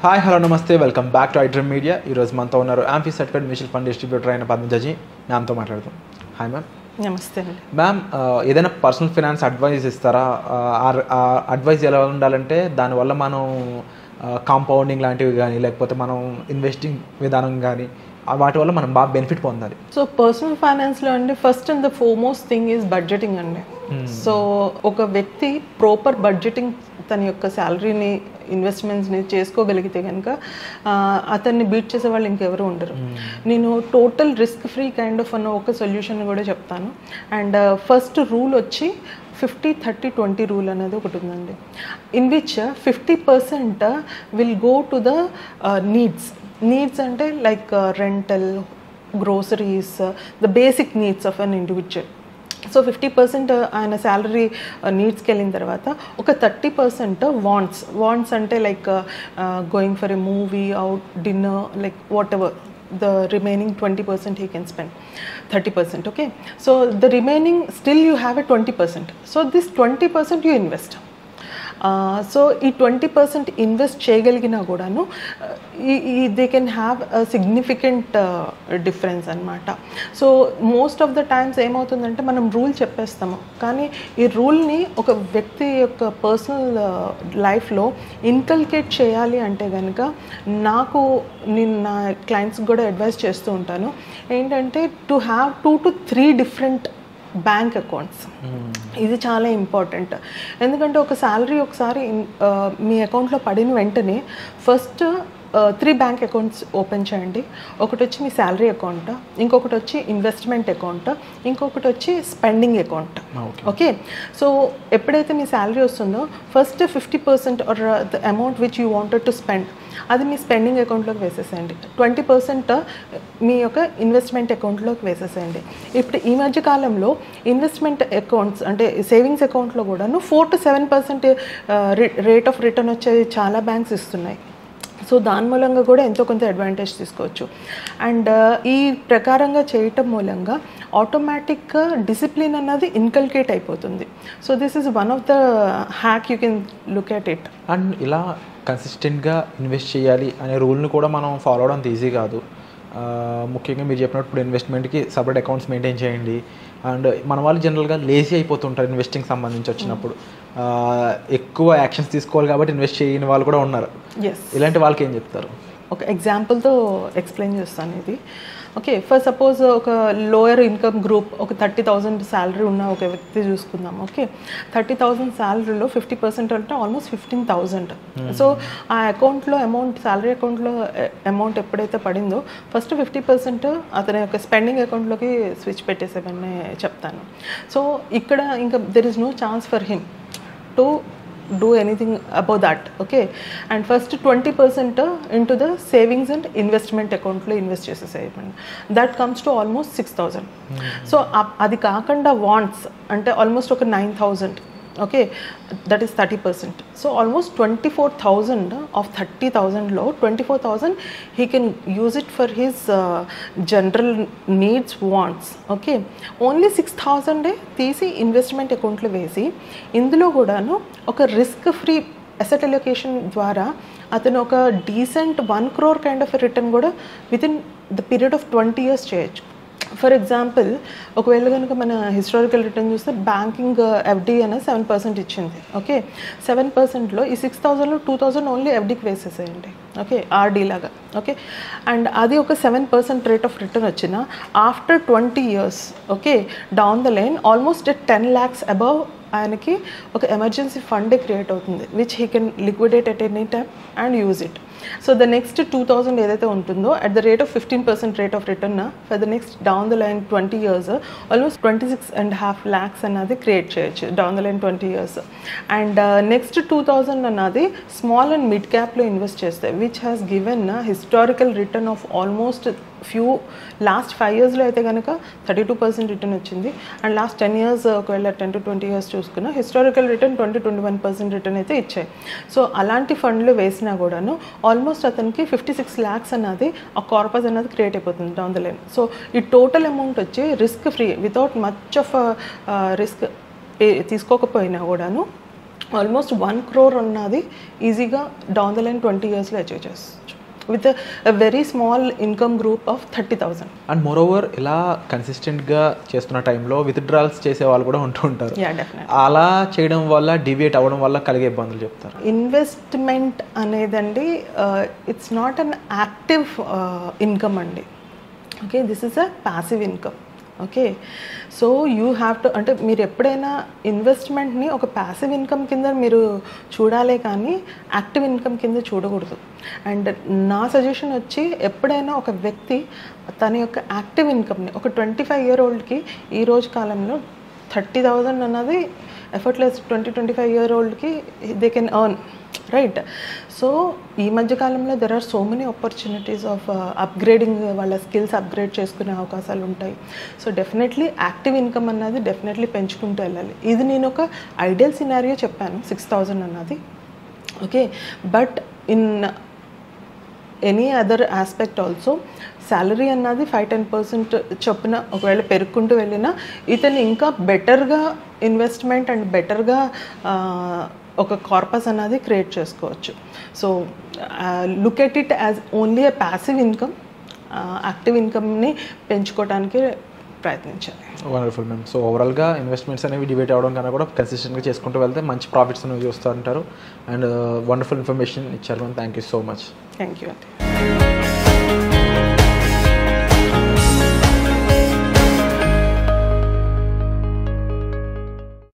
Hi hello నమస్తే welcome back to iDream media. ఈరోజు మనతో ఉన్నారు amphi certified mutual fund distributor అయిన పద్మజీ మ్యామ్తో మాట్లాడతాం. Hi ma'am. నమస్తే అండి. మ్యామ్, ఏదైనా పర్సనల్ ఫైనాన్స్ అడ్వైస్ ఇస్తారా? అడ్వైస్ ఎలా ఉండాలంటే దానివల్ల మనం కాంపౌండింగ్ లాంటివి కానీ లేకపోతే మనం ఇన్వెస్టింగ్ విధానం కానీ వాటి వల్ల మనం బాగా బెనిఫిట్ పొందాలి. సో పర్సనల్ ఫైనాన్స్లో అండి first and the foremost thing is budgeting అండి. సో ఒక వ్యక్తి ప్రాపర్ బడ్జెటింగ్ తన యొక్క శాలరీని ఇన్వెస్ట్మెంట్స్ని చేసుకోగలిగితే కనుక అతన్ని బీట్ చేసే వాళ్ళు ఇంకెవరు ఉండరు. నేను total risk free kind of అన్న ఒక సొల్యూషన్ కూడా చెప్తాను. అండ్ ఫస్ట్ రూల్ వచ్చి 50-30-20 రూల్ అనేది ఒకటి ఉందండి. In which 50% will go to the needs అంటే like rental, groceries, the basic needs of an individual. So 50% ఆయన శాలరీ నీడ్స్కి వెళ్ళిన తర్వాత ఒక 30% వాంట్స్ అంటే like going for a movie, out, dinner, like what ever. The remaining 20% he can spend, 30%. Okay, so the remaining still you have a 20%. So this 20% you invest. So ఈ 20% invest చేయగలిగినా కూడాను they can have a significant difference అనమాట. So most of the times ఏమవుతుందంటే మనం rule చెప్పేస్తాము, కానీ ఈ రూల్ని ఒక వ్యక్తి యొక్క పర్సనల్ లైఫ్లో ఇన్కల్కేట్ చేయాలి అంటే కనుక నేను నా క్లయింట్స్కి కూడా అడ్వైస్ చేస్తూ ఉంటాను ఏంటంటే to have 2 to 3 different bank accounts. ఇది చాలా ఇంపార్టెంట్. ఎందుకంటే ఒక శాలరీ ఒకసారి మీ అకౌంట్లో పడిన వెంటనే ఫస్ట్ 3 బ్యాంక్ అకౌంట్స్ ఓపెన్ చేయండి. ఒకటి వచ్చి మీ శాలరీ అకౌంట్, ఇంకొకటి వచ్చి ఇన్వెస్ట్మెంట్ అకౌంట్, ఇంకొకటి వచ్చి స్పెండింగ్ అకౌంట్. ఓకే, సో ఎప్పుడైతే మీ శాలరీ వస్తుందో first 50% are the amount which you wanted to spend అది మీ స్పెండింగ్ అకౌంట్లోకి వేసేసేయండి. 20% మీ యొక్క ఇన్వెస్ట్మెంట్ అకౌంట్లోకి వేసేసేయండి. ఇప్పుడు ఈ మధ్య కాలంలో ఇన్వెస్ట్మెంట్ అకౌంట్స్ అంటే సేవింగ్స్ అకౌంట్లో కూడాను 4 to 7% రేట్ ఆఫ్ రిటర్న్ వచ్చేది చాలా బ్యాంక్స్ ఇస్తున్నాయి. సో దాని మూలంగా కూడా ఎంతో కొంత అడ్వాంటేజ్ తీసుకోవచ్చు. అండ్ ఈ ప్రకారంగా చేయటం మూలంగా ఆటోమేటిక్గా డిసిప్లిన్ అన్నది ఇన్కల్కేట్ అయిపోతుంది. So this is one of the hack you can look at it. And ఇలా కన్సిస్టెంట్గా ఇన్వెస్ట్ చేయాలి అనే రూల్ని కూడా మనం ఫాలో అవడం ఈజీ కాదు. ముఖ్యంగా మీరు చెప్పినట్టు ఇప్పుడు ఇన్వెస్ట్మెంట్కి సపరేట్ అకౌంట్స్ మెయింటైన్ చేయండి. అండ్ మన వాళ్ళు జనరల్గా లేజీ అయిపోతుంటారు ఇన్వెస్టింగ్ సంబంధించి వచ్చినప్పుడు. ఎక్కువ యాక్షన్స్ తీసుకోవాలి కాబట్టి ఇన్వెస్ట్ చేయని వాళ్ళు కూడా ఉన్నారు. ఇలాంటి వాళ్ళకి ఏం చెప్తారు? ఒక ఎగ్జాంపుల్తో ఎక్స్ప్లెయిన్ చేస్తాను ఇది. ఓకే, ఫర్ సపోజ్ ఒక లోయర్ ఇన్కమ్ గ్రూప్, ఒక 30,000 శాలరీ ఉన్న ఒక వ్యక్తి చూసుకుందాం. ఓకే, 30,000 శాలరీలో 50% అంటే ఆల్మోస్ట్ 15,000. సో ఆ అకౌంట్లో అమౌంట్, శాలరీ అకౌంట్లో అమౌంట్ ఎప్పుడైతే పడిందో ఫస్ట్ 50% అతని యొక్క స్పెండింగ్ అకౌంట్లోకి స్విచ్ పెట్టేసేవన్నీ చెప్తాను. సో ఇక్కడ ఇంకా there is no chance for him to do anything about that. Okay, and first 20% into the savings and investment account lo invest chesesayandi. That comes to almost 6,000. So adi kaakanda wants ante almost oka 9,000. Okay, that is 30%. So almost 24,000 of 30,000 lo 24,000 he can use it for his general needs, wants. Okay, only 6,000 తీసి investment అకౌంట్లో వేసి ఇందులో కూడాను ఒక risk free asset allocation ద్వారా అతను ఒక decent 1 crore kind of return కూడా within the period of 20 years చేయొచ్చు. ఫర్ ఎగ్జాంపుల్, ఒకవేళ కనుక మన హిస్టారికల్ రిటర్న్ చూస్తే బ్యాంకింగ్ ఎఫ్డి అనేది 7% ఇచ్చింది. ఓకే, 7%లో ఈ 6,000లో 2,000 ఓన్లీ ఎఫ్డికి వేసేసేయండి. ఓకే, ఆర్డీ లాగా. ఓకే, అండ్ అది ఒక 7% రేట్ ఆఫ్ రిటర్న్ వచ్చిన after 20 years, okay, down the line almost 10 lakhs above ఆయనకి ఒక ఎమర్జెన్సీ ఫండే క్రియేట్ అవుతుంది which he can liquidate at any time and use it. So the next 2,000 ఏదైతే ఉంటుందో at the rate of 15% rate of return for the next down the line 20 years almost 26.5 lakhs అన్నది create చేయొచ్చు down the line 20 years. And next 2,000 అన్నది small and mid క్యాప్లో invest చేస్తే which has given historical return of almost last 5 yearsలో అయితే కనుక 32% return వచ్చింది. And last 10 years ఒకవేళ 10 to 20 years చూసుకున్నా historical return 20-21% return అయితే ఇచ్చాయి. సో అలాంటి ఫండ్లు వేసినా కూడాను ఆల్మోస్ట్ అతనికి 56 lakhs అన్నది ఆ కార్పస్ అన్నది క్రియేట్ అయిపోతుంది డౌన్ ద లైన్. సో ఈ టోటల్ అమౌంట్ వచ్చి risk free without much of risk తీసుకోకపోయినా కూడాను ఆల్మోస్ట్ 1 crore ఉన్నది ఈజీగా డౌన్ ద లైన్ 20 yearsలో అచీవ్ చేసుకోవచ్చు with very small income group of 30,000. And moreover ఇలా కన్సిస్టెంట్గా చేస్తున్న టైంలో విత్డ్రాల్స్ చేసే వాళ్ళు కూడా ఉంటూ ఉంటారు. అలా చేయడం వల్ల డివియేట్ అవ్వడం వల్ల కలిగే ఇబ్బందులు చెప్తారు. ఇన్వెస్ట్మెంట్ అనేదండి it's not an active income అండి. Okay, this is a passive income. Okay, so you have to, అంటే మీరు ఎప్పుడైనా ఇన్వెస్ట్మెంట్ని ఒక ప్యాసివ్ ఇన్కమ్ కింద మీరు చూడాలే కానీ యాక్టివ్ ఇన్కమ్ కింద చూడకూడదు. అండ్ నా సజెషన్ వచ్చి ఎప్పుడైనా ఒక వ్యక్తి తన యొక్క యాక్టివ్ ఇన్కమ్ని ఒక 25-year-oldకి ఈ రోజు కాలంలో 30,000 అన్నది ఎఫర్ట్లెస్ 25-year-oldకి they can earn, right? So ఈ మధ్యకాలంలో there are so many opportunities of upgrading, వాళ్ళ స్కిల్స్ అప్గ్రేడ్ చేసుకునే అవకాశాలు ఉంటాయి. సో డెఫినెట్లీ యాక్టివ్ ఇన్కమ్ అన్నది డెఫినెట్లీ పెంచుకుంటూ వెళ్ళాలి. ఇది నేను ఒక ఐడియల్ సినారియో చెప్పాను 6,000 అన్నది. Okay, but in any other aspect also salary అన్నది 5-10% చొప్పున ఒకవేళ పెరుగుకుంటూ వెళ్ళినా ఇతను ఇంకా బెటర్గా ఇన్వెస్ట్మెంట్ అండ్ బెటర్గా ఒక కార్పస్ అన్నది క్రియేట్ చేసుకోవచ్చు. So look at it as only a passive income. Active ఇన్కమ్ని పెంచుకోవడానికి ప్రయత్నించాలి. Wonderful ma'am. సో ఓవరాల్గా ఇన్వెస్ట్మెంట్స్ అనేవి డిబేట్ అవ్వడం కన్నా కూడా కన్సిస్టెంట్గా చేసుకుంటూ వెళ్తే మంచి ప్రాఫిట్స్ అనేవి చూస్తూ ఉంటారు. అండ్ వండర్ఫుల్ ఇన్ఫర్మేషన్ ఇచ్చారు ma'am. Thank you so much. Thank you అండి.